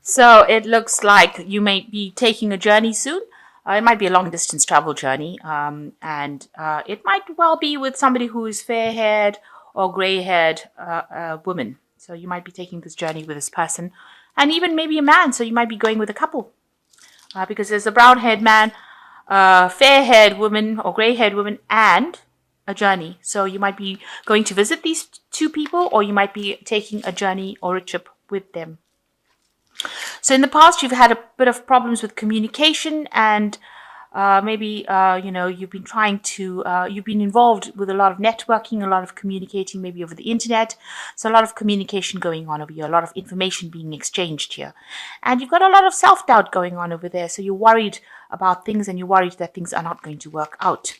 So it looks like you may be taking a journey soon. It might be a long distance travel journey, and it might well be with somebody who is fair haired or grey haired woman. So you might be taking this journey with this person, and even maybe a man. So you might be going with a couple, because there's a brown haired man, fair haired woman, or grey haired woman, and a journey. So you might be going to visit these two people, or you might be taking a journey or a trip with them. So in the past, you've had a bit of problems with communication, and maybe you've been you've been involved with a lot of networking, a lot of communicating, maybe over the internet. So a lot of communication going on over here, a lot of information being exchanged here, and you've got a lot of self-doubt going on over there. So you're worried about things, and you're worried that things are not going to work out.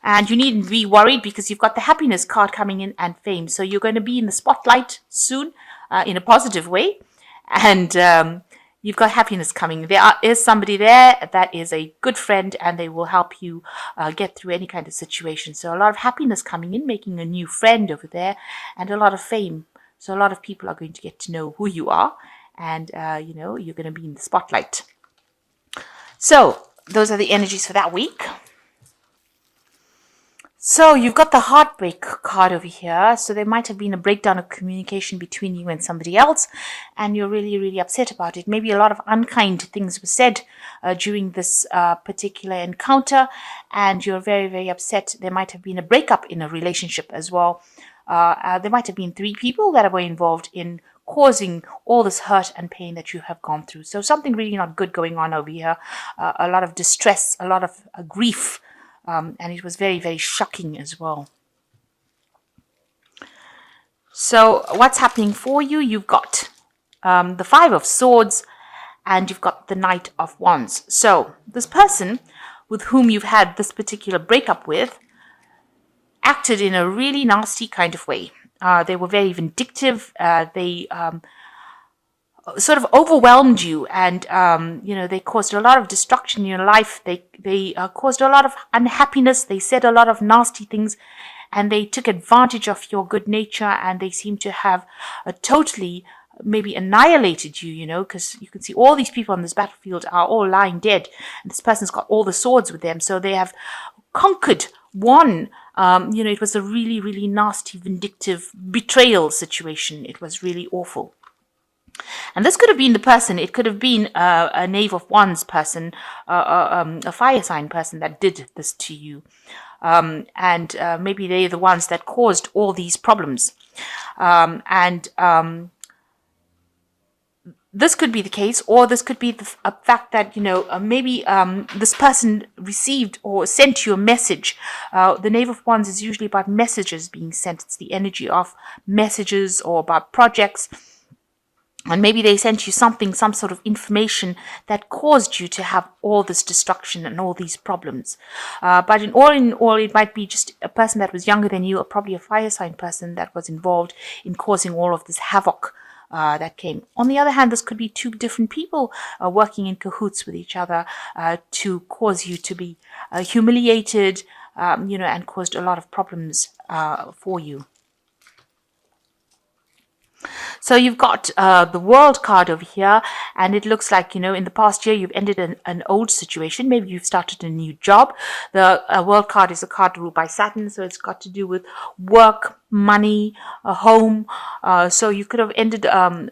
And you needn't be worried, because you've got the happiness card coming in and fame. So you're going to be in the spotlight soon, in a positive way. And you've got happiness coming. There is somebody there that is a good friend, and they will help you get through any kind of situation. So a lot of happiness coming in, making a new friend over there, and a lot of fame. So a lot of people are going to get to know who you are, and you're going to be in the spotlight. So those are the energies for that week. So you've got the heartbreak card over here. So there might have been a breakdown of communication between you and somebody else, and you're really, really upset about it. Maybe a lot of unkind things were said during this particular encounter, and you're very, very upset. There might have been a breakup in a relationship as well. There might have been 3 people that were involved in causing all this hurt and pain that you have gone through. So something really not good going on over here. A lot of distress, a lot of grief. And it was very, very shocking as well. So what's happening for you? You've got the 5 of Swords, and you've got the Knight of Wands. So this person with whom you've had this particular breakup with acted in a really nasty kind of way. They were very vindictive. They sort of overwhelmed you, and they caused a lot of destruction in your life. They caused a lot of unhappiness. They said a lot of nasty things, and they took advantage of your good nature, and they seem to have totally maybe annihilated you, because you can see all these people on this battlefield are all lying dead, and this person's got all the swords with them. So they have conquered, won. It was a really, really nasty, vindictive betrayal situation. It was really awful. And this could have been the person. It could have been a Knave of Wands person, a fire sign person that did this to you. And maybe they're the ones that caused all these problems. This could be the case, or this could be the fact that, maybe this person received or sent you a message. The Knave of Wands is usually about messages being sent. It's the energy of messages, or about projects. And maybe they sent you something, some sort of information that caused you to have all this destruction and all these problems. But in all, it might be just a person that was younger than you, or probably a fire sign person that was involved in causing all of this havoc that came. On the other hand, this could be 2 different people working in cahoots with each other to cause you to be humiliated, and caused a lot of problems for you. So you've got the World card over here, and it looks like, in the past year you've ended an old situation. Maybe you've started a new job. The World card is a card ruled by Saturn, so it's got to do with work, money, a home. So you could have ended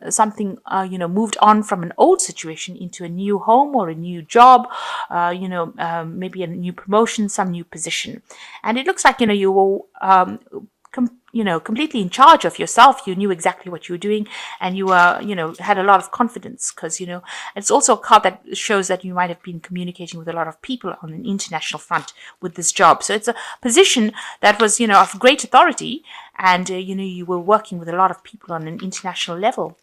something, moved on from an old situation into a new home or a new job, maybe a new promotion, some new position. And it looks like, you were completely in charge of yourself. You knew exactly what you were doing, and you were, had a lot of confidence, because, it's also a card that shows that you might have been communicating with a lot of people on an international front with this job. So it's a position that was, of great authority, and, you were working with a lot of people on an international level.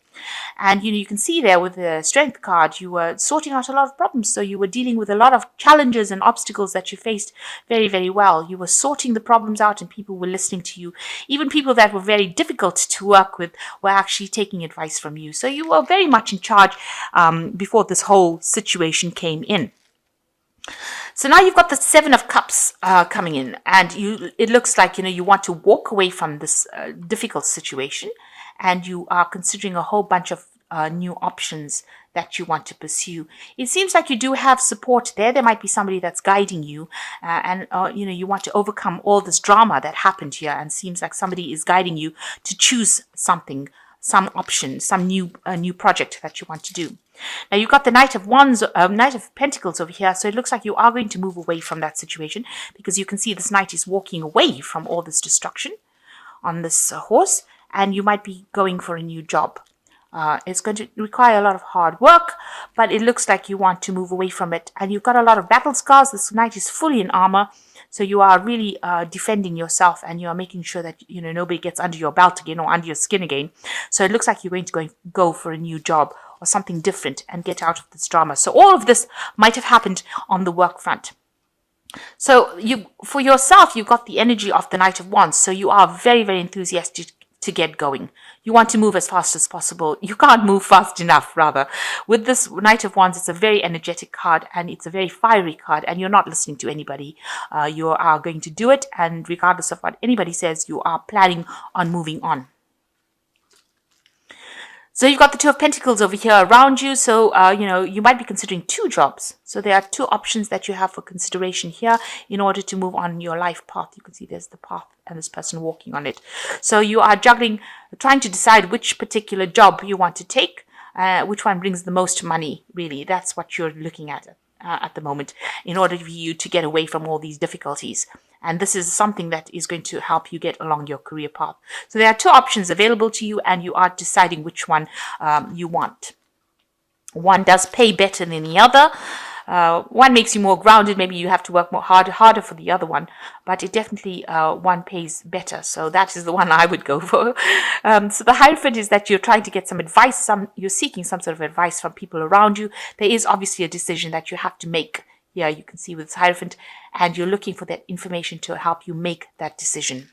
And, you can see there with the Strength card, you were sorting out a lot of problems. So you were dealing with a lot of challenges and obstacles that you faced very, very well. You were sorting the problems out, and people were listening to you. Even people that were very difficult to work with were actually taking advice from you. So you were very much in charge before this whole situation came in. So now you've got the 7 of Cups coming in, and it looks like, you want to walk away from this difficult situation, and you are considering a whole bunch of new options that you want to pursue. It seems like you do have support there. There might be somebody that's guiding you, and you want to overcome all this drama that happened here, and seems like somebody is guiding you to choose something, some option, some new project that you want to do. Now you've got the Knight of Wands, Knight of Pentacles over here, so it looks like you are going to move away from that situation, because you can see this knight is walking away from all this destruction on this horse, and you might be going for a new job. It's going to require a lot of hard work, but it looks like you want to move away from it. And you've got a lot of battle scars. This knight is fully in armor, so you are really defending yourself, and you are making sure that nobody gets under your belt again or under your skin again. So it looks like you're going to go for a new job or something different and get out of this drama. So all of this might have happened on the work front. So for yourself, you've got the energy of the Knight of Wands. So you are very, very enthusiastic to get going. You want to move as fast as possible. You can't move fast enough, rather. With this Knight of Wands, it's a very energetic card, and it's a very fiery card, and you're not listening to anybody. You are going to do it, and regardless of what anybody says, you are planning on moving on. So you've got the Two of Pentacles over here around you. So, you might be considering two jobs. So there are two options that you have for consideration here in order to move on your life path. You can see there's the path and this person walking on it. So you are juggling, trying to decide which particular job you want to take, which one brings the most money, really. That's what you're looking at the moment, in order for you to get away from all these difficulties. And this is something that is going to help you get along your career path. So there are two options available to you, and you are deciding which one you want. One does pay better than the other. One makes you more grounded. Maybe you have to work harder for the other one, but it definitely one pays better. So that is the one I would go for. So the Hierophant is that you're trying to get some advice. You're seeking some sort of advice from people around you. There is obviously a decision that you have to make. Here you can see with this Hierophant, and you're looking for that information to help you make that decision.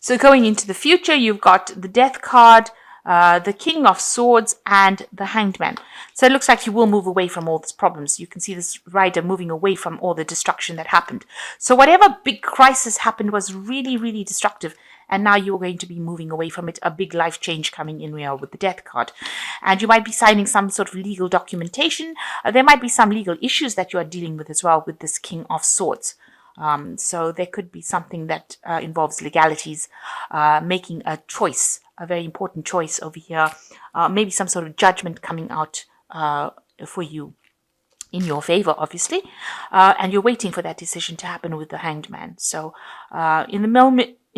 So going into the future, you've got the Death card, the King of Swords, and the Hanged Man. So it looks like you will move away from all these problems. You can see this rider moving away from all the destruction that happened. So whatever big crisis happened was really, really destructive. And now you're going to be moving away from it, a big life change coming in here with the Death card. And you might be signing some sort of legal documentation. There might be some legal issues that you are dealing with as well with this King of Swords. So there could be something that involves legalities, making a choice, a very important choice over here. Maybe some sort of judgment coming out for you in your favor, obviously. And you're waiting for that decision to happen with the Hanged Man. So in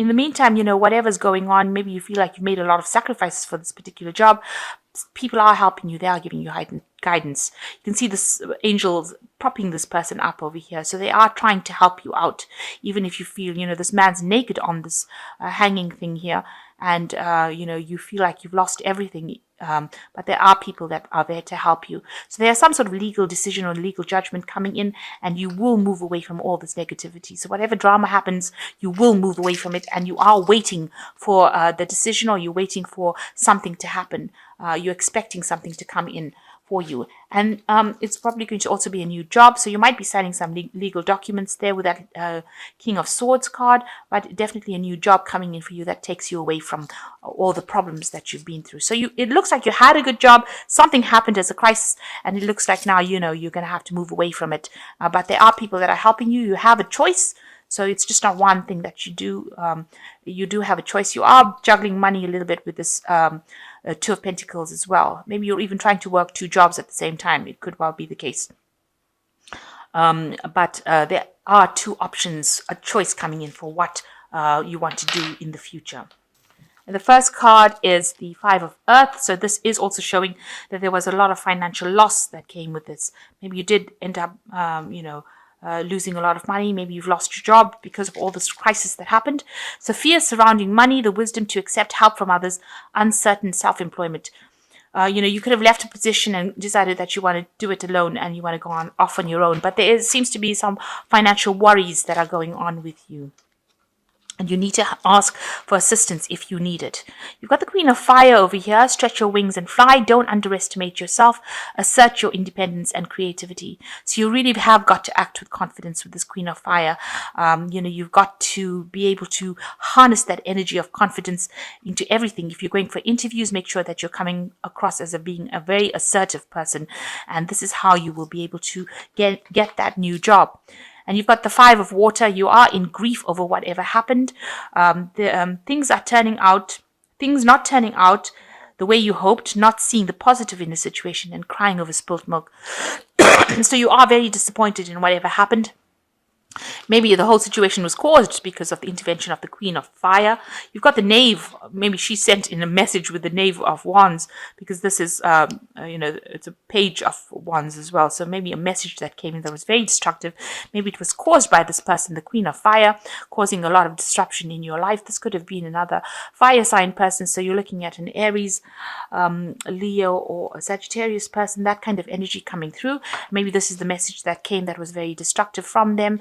the meantime, whatever's going on, maybe you feel like you've made a lot of sacrifices for this particular job. People are helping you. They are giving you guidance. You can see this angels propping this person up over here. So they are trying to help you out. Even if you feel, this man's naked on this hanging thing here. And, you feel like you've lost everything. But there are people that are there to help you. So there's some sort of legal decision or legal judgment coming in, and you will move away from all this negativity. So whatever drama happens, you will move away from it, and you are waiting for the decision, or you're waiting for something to happen. You're expecting something to come in for you. And it's probably going to also be a new job. So you might be signing some legal documents there with that King of Swords card, but definitely a new job coming in for you that takes you away from all the problems that you've been through. So it looks like you had a good job. Something happened as a crisis, and it looks like now, you're going to have to move away from it. But there are people that are helping you. You have a choice. So it's just not one thing that you do. You do have a choice. You are juggling money a little bit with this Two of Pentacles as well. Maybe you're even trying to work two jobs at the same time. It could well be the case. But there are two options, a choice coming in for what you want to do in the future. And the first card is the Five of Earth. So this is also showing that there was a lot of financial loss that came with this. Maybe you did end up, losing a lot of money. Maybe you've lost your job because of all this crisis that happened. So fear surrounding money, the wisdom to accept help from others, uncertain self-employment. You could have left a position and decided that you want to do it alone and you want to go off on your own. But there seems to be some financial worries that are going on with you. and you need to ask for assistance if you need it. You've got the Queen of Fire over here. Stretch your wings and fly. Don't underestimate yourself. Assert your independence and creativity. So you really have got to act with confidence with this Queen of Fire. You've got to be able to harness that energy of confidence into everything. If you're going for interviews, make sure that you're coming across as being a very assertive person. And this is how you will be able to get that new job. And you've got the Five of Water. You are in grief over whatever happened. Things not turning out the way you hoped, not seeing the positive in the situation and crying over spilt milk. So you are very disappointed in whatever happened. Maybe the whole situation was caused because of the intervention of the Queen of Fire. You've got the Knave. Maybe she sent in a message with the Knave of Wands, because this is, it's a Page of Wands as well. So maybe a message that came in that was very destructive. Maybe it was caused by this person, the Queen of Fire, causing a lot of disruption in your life. This could have been another fire sign person. So you're looking at an Aries, Leo, or a Sagittarius person, that kind of energy coming through. Maybe this is the message that came that was very destructive from them.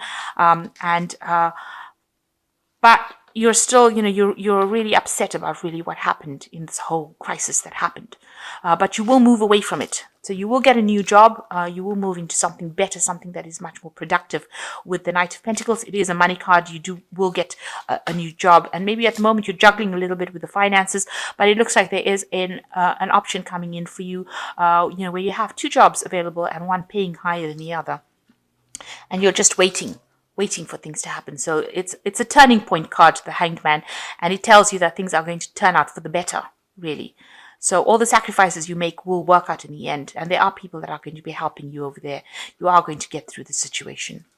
But you're still, you're really upset about really what happened in this whole crisis that happened. But you will move away from it. So you will get a new job. You will move into something better, something that is much more productive. With the Knight of Pentacles, it is a money card. You will get a new job. And maybe at the moment you're juggling a little bit with the finances, but it looks like there is an option coming in for you, where you have two jobs available and one paying higher than the other. And you're just waiting for things to happen. So it's a turning point card to the Hanged Man, and it tells you that things are going to turn out for the better, really. So all the sacrifices you make will work out in the end, and there are people that are going to be helping you over there. You are going to get through the situation.